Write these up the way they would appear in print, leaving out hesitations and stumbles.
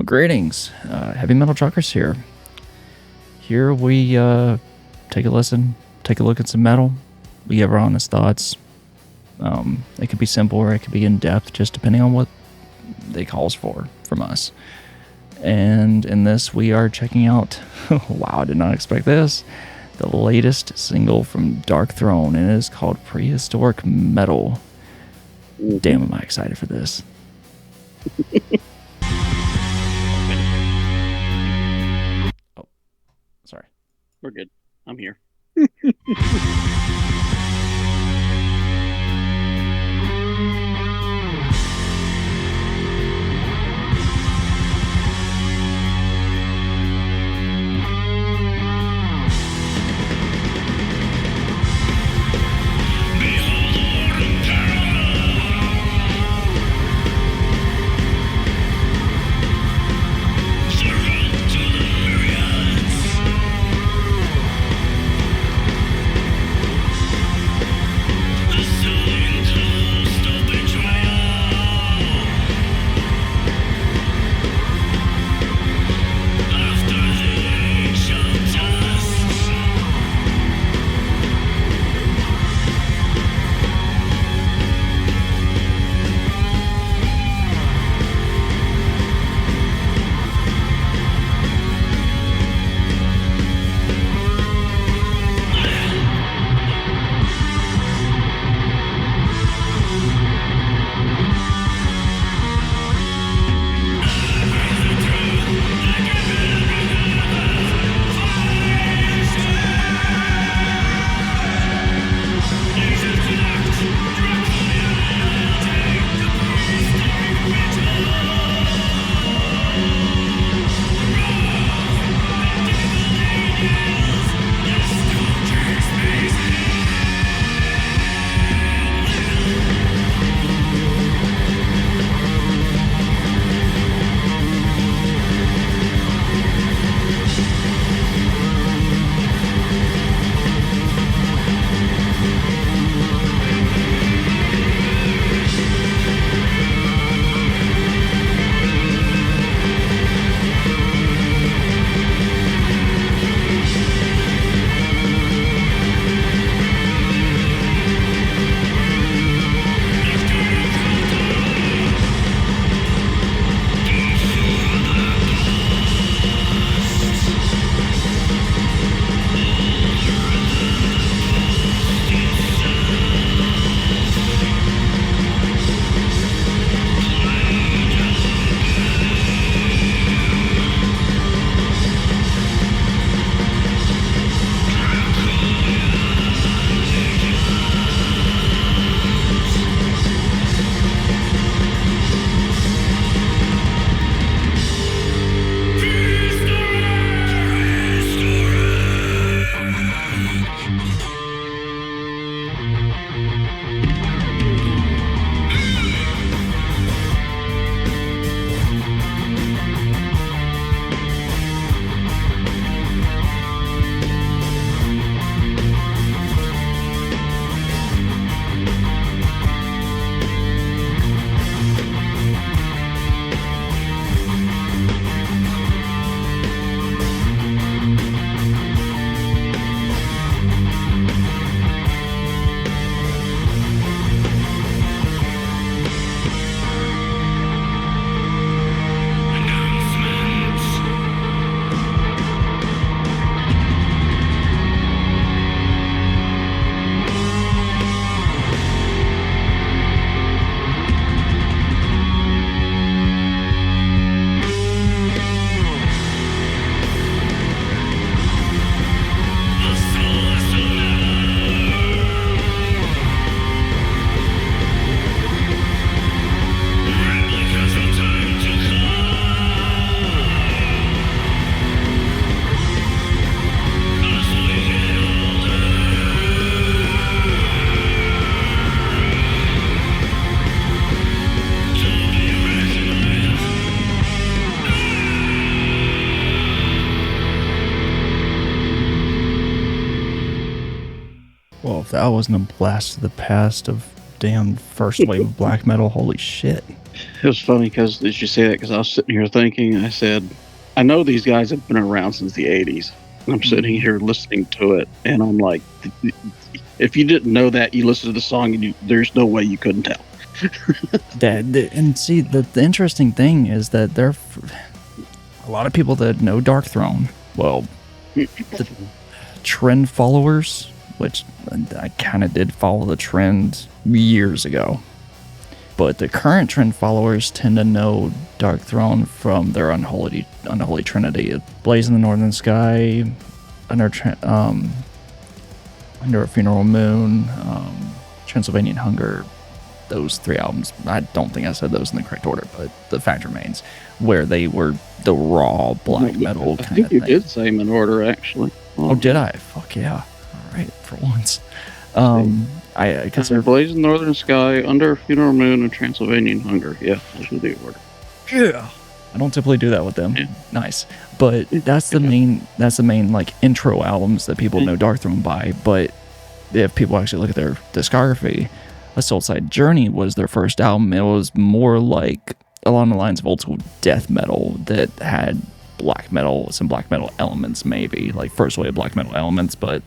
Greetings, heavy metal truckers here. Here we take a listen, take a look at some metal. We give our honest thoughts. It could be simple or it could be in depth, just depending on what they calls for from us. And in this, we are checking out. Wow, I did not expect this. The latest single from Darkthrone, and it is called Prehistoric Metal. Damn, am I excited for this. Oh, sorry. We're good. I'm here. Well, if that wasn't a blast to the past of damn first wave of black metal, holy shit. It was funny because as you say that, because I was sitting here thinking, I said, I know these guys have been around since the '80s. And I'm sitting here listening to it, and I'm like, if you didn't know that, you listen to the song, and there's no way you couldn't tell. And see, the interesting thing is that there are a lot of people that know Darkthrone. Well, the trend followers, which I kind of did follow the trend years ago. But the current trend followers tend to know Darkthrone from their unholy trinity: Blaze in the Northern Sky, Under a Funeral Moon, Transylvanian Hunger. Those 3 albums, I don't think I said those in the correct order, but the fact remains, where they were the raw black metal kind of thing. I think you did say them in order, actually. Oh, did I? Fuck yeah. All right, for once. Because they're Blazing Northern Sky, Under a Funeral Moon, and Transylvanian Hunger. Yeah, those were the order. Yeah. I don't typically do that with them. Yeah. Nice. But that's the main like intro albums that people know Darkthrone by. But if people actually look at their discography, A Soulside Journey was their first album. It was more like along the lines of old school death metal that had some black metal elements, maybe like first wave black metal elements, but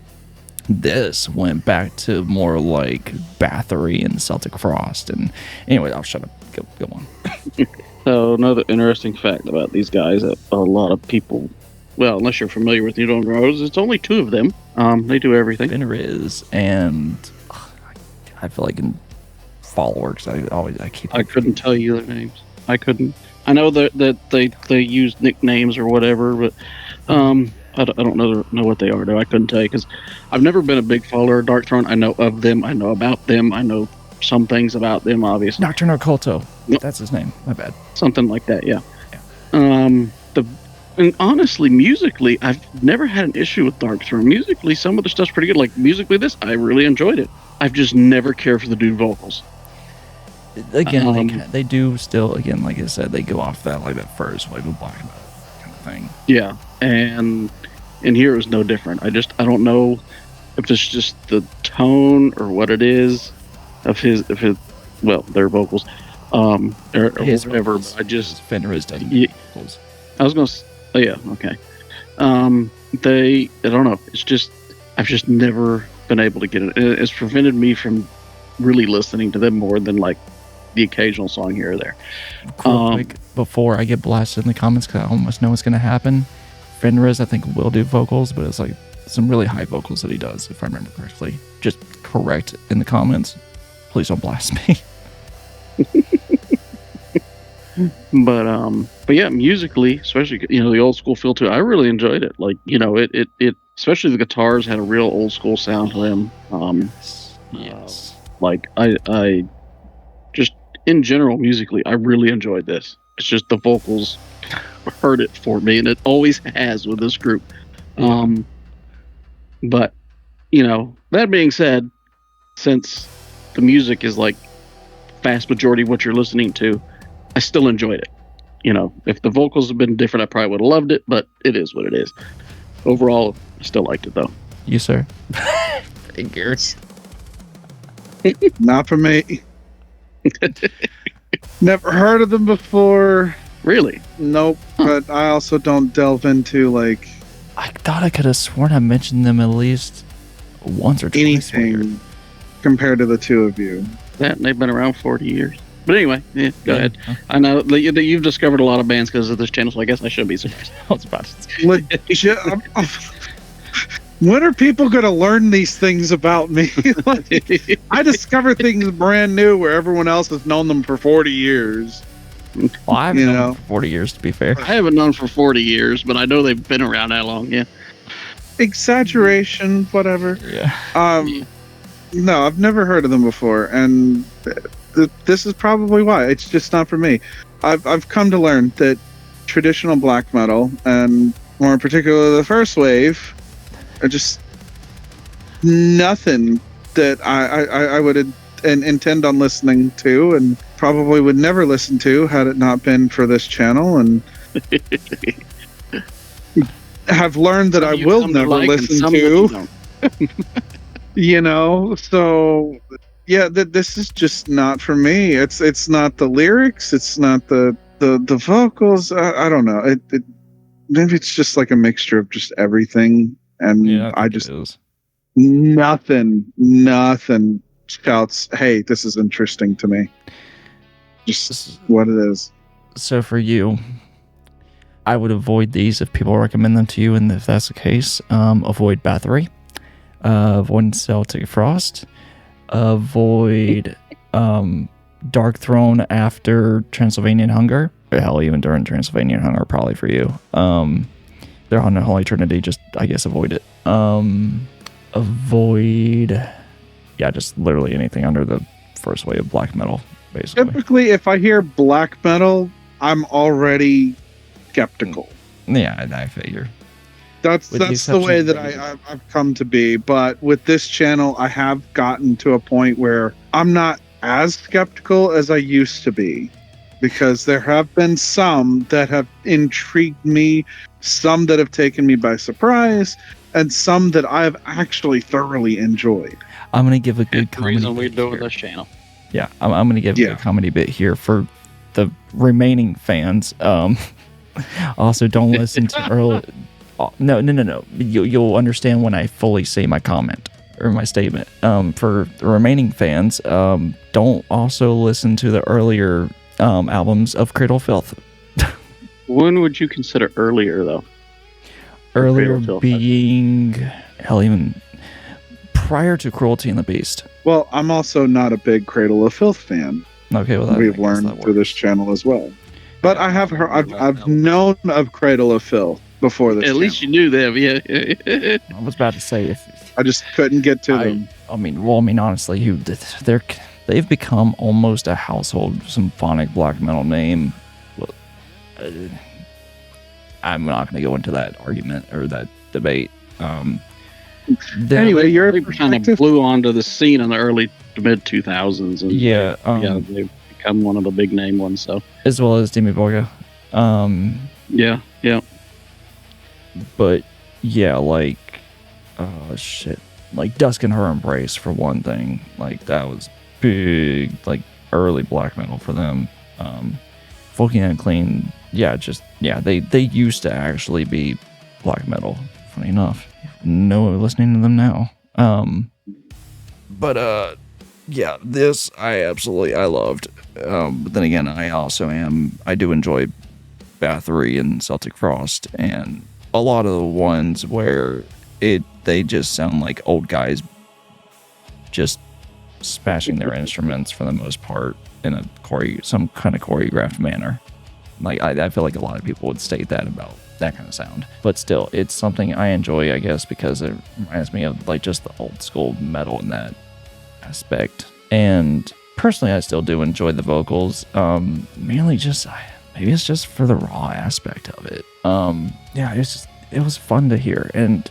this went back to more like Bathory and Celtic Frost. And anyway, I'll shut up. Go on. So another interesting fact about these guys that a lot of people, well, unless you're familiar with New Dawn Rose, it's only 2 of them. They do everything. Fenriz and I feel like in followers, I couldn't tell you their names. I couldn't. I know that they use nicknames or whatever, but I don't know what they are though. I couldn't tell you because I've never been a big follower of Darkthrone. I know of them. I know about them. I know some things about them, obviously. Nocturne Occulto. Nope. That's his name. My bad. Something like that, yeah. And honestly, musically, I've never had an issue with Darkthrone. Musically, some of the stuff's pretty good. Like musically, I really enjoyed it. I've just never cared for the dude vocals. Again, they do still. Again, like I said, they go off that first wave of black metal kind of thing. Yeah, and here it was no different. I don't know if it's just the tone or what it is of his their vocals, or whatever. Vocals. I just Fenriz doesn't. Vocals. I was gonna. Oh yeah, okay. I don't know. It's just I've just never been able to get it. It's prevented me from really listening to them more than like the occasional song here or there. Quick, before I get blasted in the comments, because I almost know what's going to happen. Fenriz, I think, will do vocals, but it's like some really high vocals that he does, if I remember correctly. Just correct in the comments. Please don't blast me. But yeah, musically, especially the old school feel too. I really enjoyed it. Like it especially the guitars had a real old school sound to them. Yes. Like I just in general musically, I really enjoyed this. It's just the vocals hurt it for me, and it always has with this group. But that being said, since the music is like vast majority of what you're listening to, I still enjoyed it. If the vocals had been different, I probably would have loved it, but it is what it is. Overall, I still liked it though. You, sir? Figures. Not for me. Never heard of them before. Really? Nope. But I also don't delve into like. I thought I could have sworn I mentioned them at least once or twice. Anything compared to the 2 of you. That and they've been around 40 years. But anyway, go ahead. I know that you've discovered a lot of bands because of this channel, so I guess I should be surprised. I was about to say. Legit. When are people going to learn these things about me? I discover things brand new where everyone else has known them for 40 years. Well, I haven't known them for 40 years, to be fair. I haven't known for 40 years, but I know they've been around that long, yeah. Exaggeration, whatever. Yeah. No, I've never heard of them before, and this is probably why. It's just not for me. I've come to learn that traditional black metal, and more in particular the first wave, are just nothing that I would intend on listening to, and probably would never listen to had it not been for this channel, and have learned that I will never listen to. So yeah, this is just not for me. It's not the lyrics. It's not the vocals. I don't know. It maybe it's just like a mixture of just everything. And Yeah, I think it is. nothing shouts, "Hey, this is interesting to me." Just what it is. So for you, I would avoid these if people recommend them to you, and if that's the case, avoid Bathory, avoid Celtic Frost, avoid Darkthrone after Transylvanian Hunger. Hell, even during Transylvanian Hunger, probably for you. They're on the Holy Trinity, just, I guess, avoid it. Avoid, yeah, just literally anything under the first wave of black metal, basically. Typically, if I hear black metal, I'm already skeptical. Yeah, I figure. That's the way that I've come to be. But with this channel, I have gotten to a point where I'm not as skeptical as I used to be, because there have been some that have intrigued me, some that have taken me by surprise, and some that I've actually thoroughly enjoyed. I'm gonna give a good comedy. Reason we're doing this channel. Yeah, I'm gonna give a good comedy bit here for the remaining fans. Also, don't listen to early. No. You'll understand when I fully say my comment or my statement. For the remaining fans, don't also listen to the earlier albums of Cradle of Filth. When would you consider earlier, though? Earlier being, hell, even prior to Cruelty and the Beast. Well, I'm also not a big Cradle of Filth fan. Okay, well, we've learned through this channel as well. But I have heard, I've known of Cradle of Filth before this. At least you knew them, yeah. I was about to say, if I just couldn't get to them. I mean, honestly, they've become almost a household symphonic black metal name. I'm not going to go into that argument or that debate. Anyway, they kind of blew onto the scene in the early to mid 2000s, and they've become one of the big name ones. So as well as Demi Borga. Yeah. But yeah, like, like Dusk and Her Embrace for one thing. Like that was big, like early black metal for them. Fucking Unclean, they used to actually be black metal. Funny enough, listening to them now. This I loved. But then again, I do enjoy Bathory and Celtic Frost, and a lot of the ones where they just sound like old guys just smashing their instruments for the most part in some kind of choreographed manner. Like I feel like a lot of people would state that about that kind of sound, but still, it's something I enjoy, I guess, because it reminds me of like just the old school metal in that aspect. And personally, I still do enjoy the vocals. Mainly just maybe it's just for the raw aspect of it. It was fun to hear, and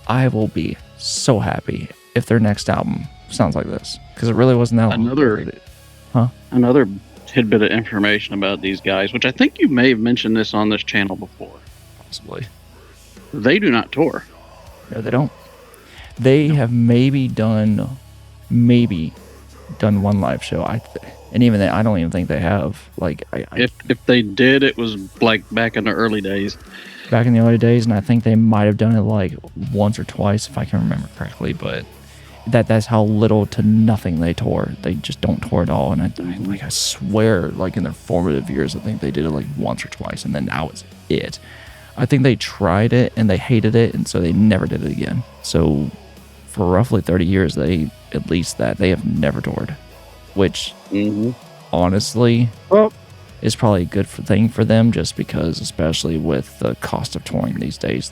I will be so happy if their next album sounds like this, because it really wasn't that long. Another tidbit of information about these guys, which I think you may have mentioned this on this channel before. Possibly. They do not tour. No, they don't. They have maybe done one live show. And even then, I don't even think they have. Like, if they did, it was like back in the early days. Back in the early days, and I think they might have done it like once or twice, if I can remember correctly. But that's how little to nothing they tour. They just don't tour at all. And I swear, like in their formative years, I think they did it like once or twice, and then that was it. I think they tried it and they hated it, and so they never did it again. So for roughly 30 years, they have never toured, which honestly is probably a good thing for them, just because, especially with the cost of touring these days,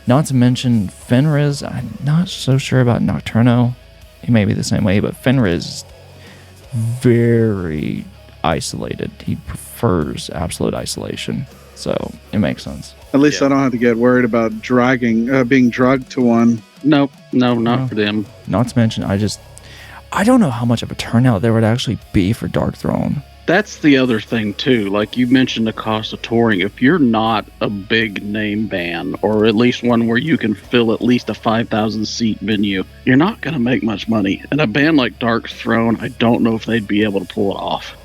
not to mention Fenriz. I'm not so sure about Nocturno. He may be the same way, but Fenriz is very isolated. He prefers absolute isolation, so it makes sense. At least I don't have to get worried about being drugged to one. No, not for them. Not to mention, I don't know how much of a turnout there would actually be for Darkthrone. That's the other thing too. Like you mentioned the cost of touring. If you're not a big name band, or at least one where you can fill at least a 5,000 seat venue, you're not going to make much money. And a band like Darkthrone, I don't know if they'd be able to pull it off.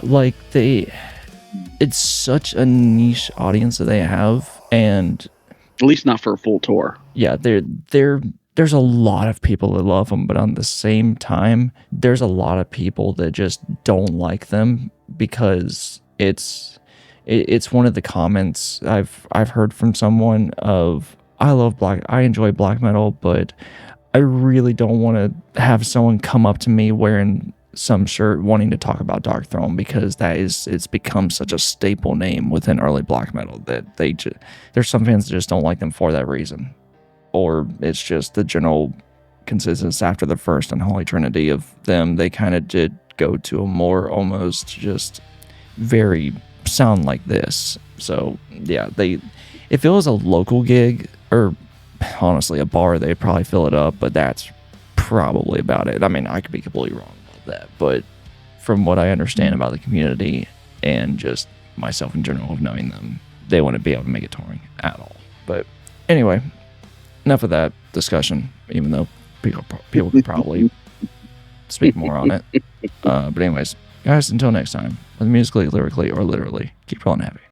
Like it's such a niche audience that they have, and at least not for a full tour. Yeah, there's a lot of people that love them, but on the same time, there's a lot of people that just don't like them because it's one of the comments I've heard from someone of, I enjoy black metal, but I really don't want to have someone come up to me wearing some shirt wanting to talk about Darkthrone, because it's become such a staple name within early black metal that there's some fans that just don't like them for that reason. Or it's just the general consensus after the first Unholy Trinity of them. They kind of did go to a more almost just very sound like this. So yeah, if it was a local gig or honestly a bar, they'd probably fill it up, but that's probably about it. I mean, I could be completely wrong about that, but from what I understand about the community and just myself in general of knowing them, they wouldn't be able to make it touring at all. But anyway, enough of that discussion, even though people could probably speak more on it. But anyways, guys, until next time, whether musically, lyrically, or literally, keep rolling heavy.